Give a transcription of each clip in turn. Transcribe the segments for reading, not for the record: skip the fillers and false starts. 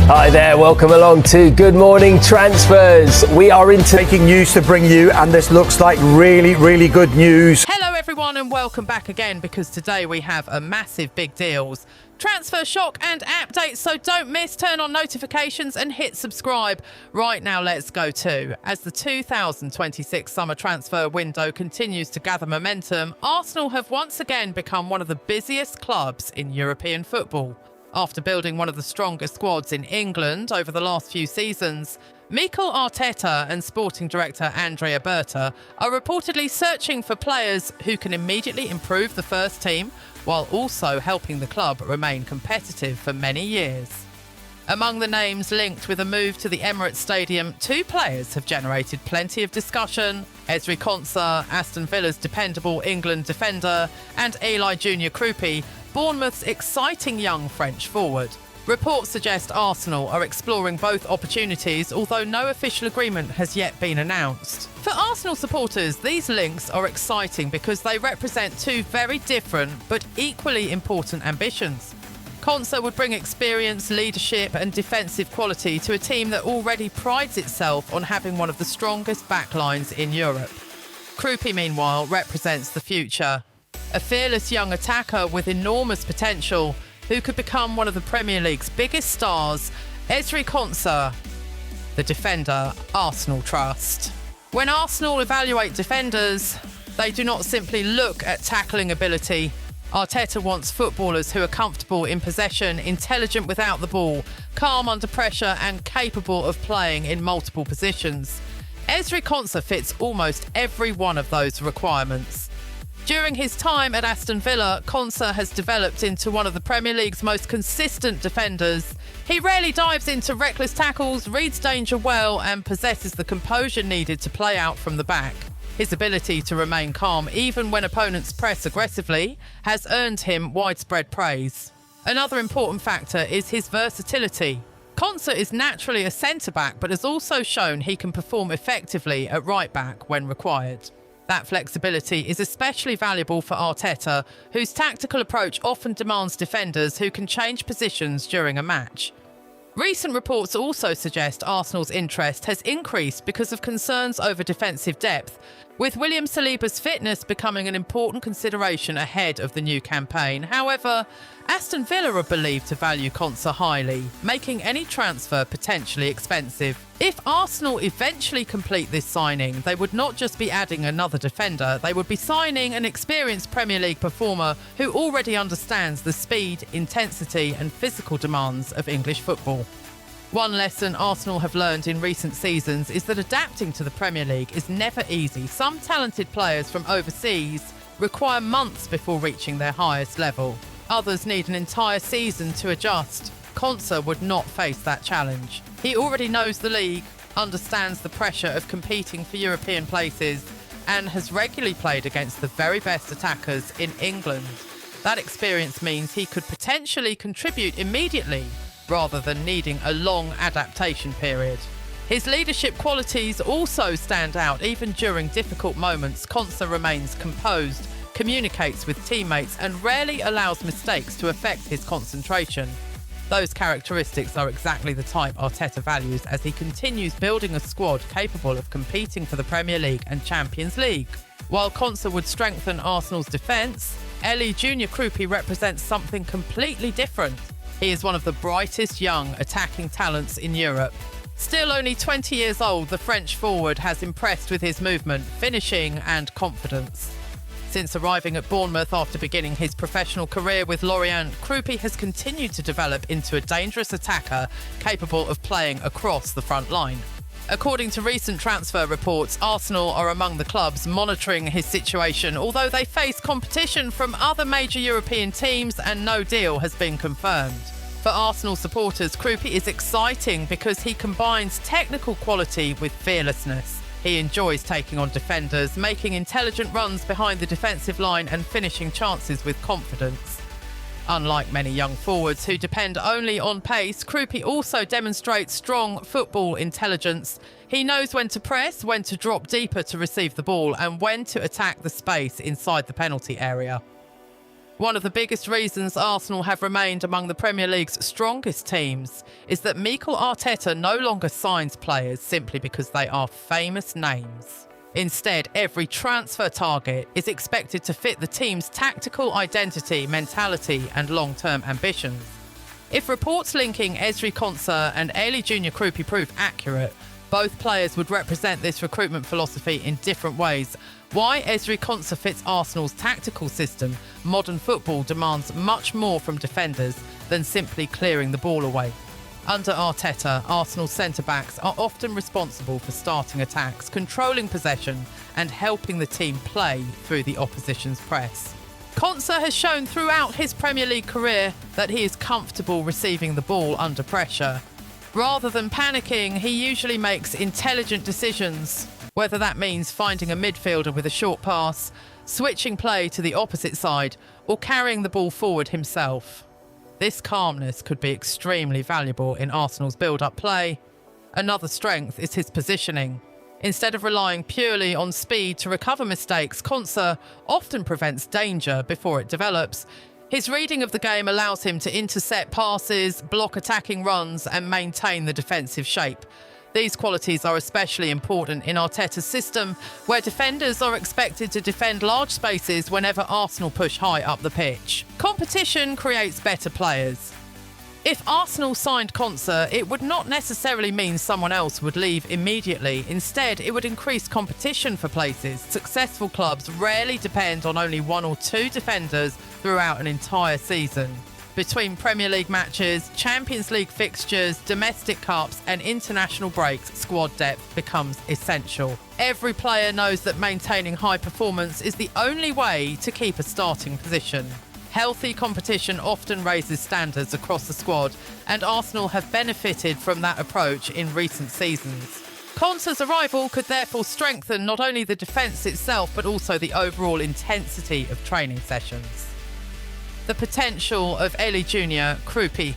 Hi there, welcome along to Good Morning Transfers. We are into Breaking news to bring you, and this looks like really good news. Hello everyone and welcome back again, because today we have a massive big deals, transfer shock and updates, so don't miss, turn on notifications and hit subscribe. Right now let's go to, as the 2026 summer transfer window continues to gather momentum, Arsenal have once again become one of the busiest clubs in European football. After building one of the strongest squads in England over the last few seasons, Mikel Arteta and sporting director Andrea Berta are reportedly searching for players who can immediately improve the first team while also helping the club remain competitive for many years. Among the names linked with a move to the Emirates Stadium, two players have generated plenty of discussion: Ezri Konsa, Aston Villa's dependable England defender, and Eli Junior Kroupi, Bournemouth's exciting young French forward. Reports suggest Arsenal are exploring both opportunities, although no official agreement has yet been announced. For Arsenal supporters, these links are exciting because they represent two very different but equally important ambitions. Konsa would bring experience, leadership and defensive quality to a team that already prides itself on having one of the strongest backlines in Europe. Kroupi, meanwhile, represents the future. A fearless young attacker with enormous potential who could become one of the Premier League's biggest stars, Ezri Konsa, the defender Arsenal trust. When Arsenal evaluate defenders, they do not simply look at tackling ability. Arteta wants footballers who are comfortable in possession, intelligent without the ball, calm under pressure and capable of playing in multiple positions. Ezri Konsa fits almost every one of those requirements. During his time at Aston Villa, Konsa has developed into one of the Premier League's most consistent defenders. He rarely dives into reckless tackles, reads danger well and possesses the composure needed to play out from the back. His ability to remain calm even when opponents press aggressively has earned him widespread praise. Another important factor is his versatility. Konsa is naturally a centre-back but has also shown he can perform effectively at right-back when required. That flexibility is especially valuable for Arteta, whose tactical approach often demands defenders who can change positions during a match. Recent reports also suggest Arsenal's interest has increased because of concerns over defensive depth, with William Saliba's fitness becoming an important consideration ahead of the new campaign. However, Aston Villa are believed to value Konsa highly, making any transfer potentially expensive. If Arsenal eventually complete this signing, they would not just be adding another defender, they would be signing an experienced Premier League performer who already understands the speed, intensity and physical demands of English football. One lesson Arsenal have learned in recent seasons is that adapting to the Premier League is never easy. Some talented players from overseas require months before reaching their highest level. Others need an entire season to adjust. Konsa would not face that challenge. He already knows the league, understands the pressure of competing for European places, and has regularly played against the very best attackers in England. That experience means he could potentially contribute immediately, rather than needing a long adaptation period. His leadership qualities also stand out. Even during difficult moments, Konsa remains composed, communicates with teammates and rarely allows mistakes to affect his concentration. Those characteristics are exactly the type Arteta values as he continues building a squad capable of competing for the Premier League and Champions League. While Konsa would strengthen Arsenal's defence, Eli Junior Kroupi represents something completely different. He is one of the brightest young attacking talents in Europe. Still only 20 years old, the French forward has impressed with his movement, finishing and confidence. Since arriving at Bournemouth after beginning his professional career with Lorient, Kroupi has continued to develop into a dangerous attacker capable of playing across the front line. According to recent transfer reports, Arsenal are among the clubs monitoring his situation, although they face competition from other major European teams and no deal has been confirmed. For Arsenal supporters, Kroupi is exciting because he combines technical quality with fearlessness. He enjoys taking on defenders, making intelligent runs behind the defensive line and finishing chances with confidence. Unlike many young forwards who depend only on pace, Kroupi also demonstrates strong football intelligence. He knows when to press, when to drop deeper to receive the ball, and when to attack the space inside the penalty area. One of the biggest reasons Arsenal have remained among the Premier League's strongest teams is that Mikel Arteta no longer signs players simply because they are famous names. Instead, every transfer target is expected to fit the team's tactical identity, mentality and long-term ambitions. If reports linking Ezri Konsa and Eli Junior Kroupi prove accurate, both players would represent this recruitment philosophy in different ways. Why Ezri Konsa fits Arsenal's tactical system, modern football demands much more from defenders than simply clearing the ball away. Under Arteta, Arsenal's centre-backs are often responsible for starting attacks, controlling possession and helping the team play through the opposition's press. Konsa has shown throughout his Premier League career that he is comfortable receiving the ball under pressure. Rather than panicking, he usually makes intelligent decisions, whether that means finding a midfielder with a short pass, switching play to the opposite side, or carrying the ball forward himself. This calmness could be extremely valuable in Arsenal's build-up play. Another strength is his positioning. Instead of relying purely on speed to recover mistakes, Konsa often prevents danger before it develops. His reading of the game allows him to intercept passes, block attacking runs and maintain the defensive shape. These qualities are especially important in Arteta's system, where defenders are expected to defend large spaces whenever Arsenal push high up the pitch. Competition creates better players. If Arsenal signed Konsa, it would not necessarily mean someone else would leave immediately. Instead, it would increase competition for places. Successful clubs rarely depend on only one or two defenders throughout an entire season. Between Premier League matches, Champions League fixtures, domestic cups and international breaks, squad depth becomes essential. Every player knows that maintaining high performance is the only way to keep a starting position. Healthy competition often raises standards across the squad, and Arsenal have benefited from that approach in recent seasons. Konsa's arrival could therefore strengthen not only the defence itself, but also the overall intensity of training sessions. The potential of Eli Junior Kroupi.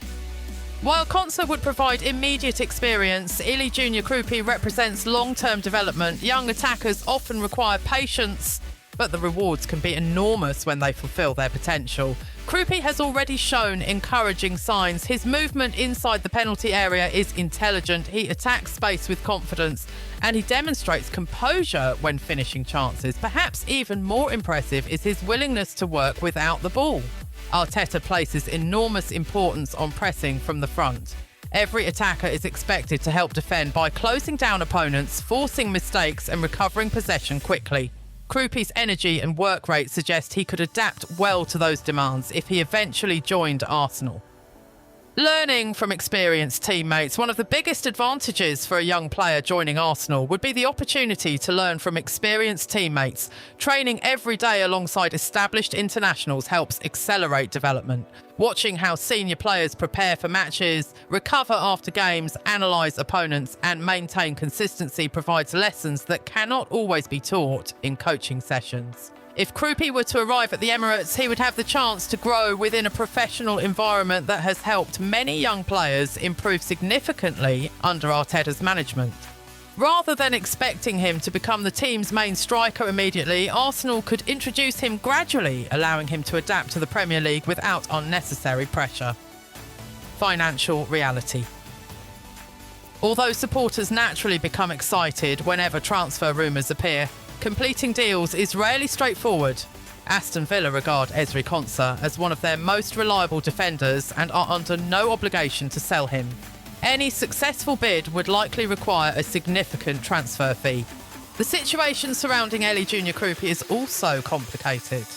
While Konsa would provide immediate experience, Eli Junior Kroupi represents long-term development. Young attackers often require patience, but the rewards can be enormous when they fulfil their potential. Kroupi has already shown encouraging signs. His movement inside the penalty area is intelligent, he attacks space with confidence, and he demonstrates composure when finishing chances. Perhaps even more impressive is his willingness to work without the ball. Arteta places enormous importance on pressing from the front. Every attacker is expected to help defend by closing down opponents, forcing mistakes and recovering possession quickly. Kroupi's energy and work rate suggest he could adapt well to those demands if he eventually joined Arsenal. Learning from experienced teammates. One of the biggest advantages for a young player joining Arsenal would be the opportunity to learn from experienced teammates. Training every day alongside established internationals helps accelerate development. Watching how senior players prepare for matches, recover after games, analyse opponents and maintain consistency provides lessons that cannot always be taught in coaching sessions. If Kroupi were to arrive at the Emirates, he would have the chance to grow within a professional environment that has helped many young players improve significantly under Arteta's management. Rather than expecting him to become the team's main striker immediately, Arsenal could introduce him gradually, allowing him to adapt to the Premier League without unnecessary pressure. Financial reality. Although supporters naturally become excited whenever transfer rumours appear, completing deals is rarely straightforward. Aston Villa regard Ezri Konsa as one of their most reliable defenders and are under no obligation to sell him. Any successful bid would likely require a significant transfer fee. The situation surrounding Eli Junior Kroupi is also complicated.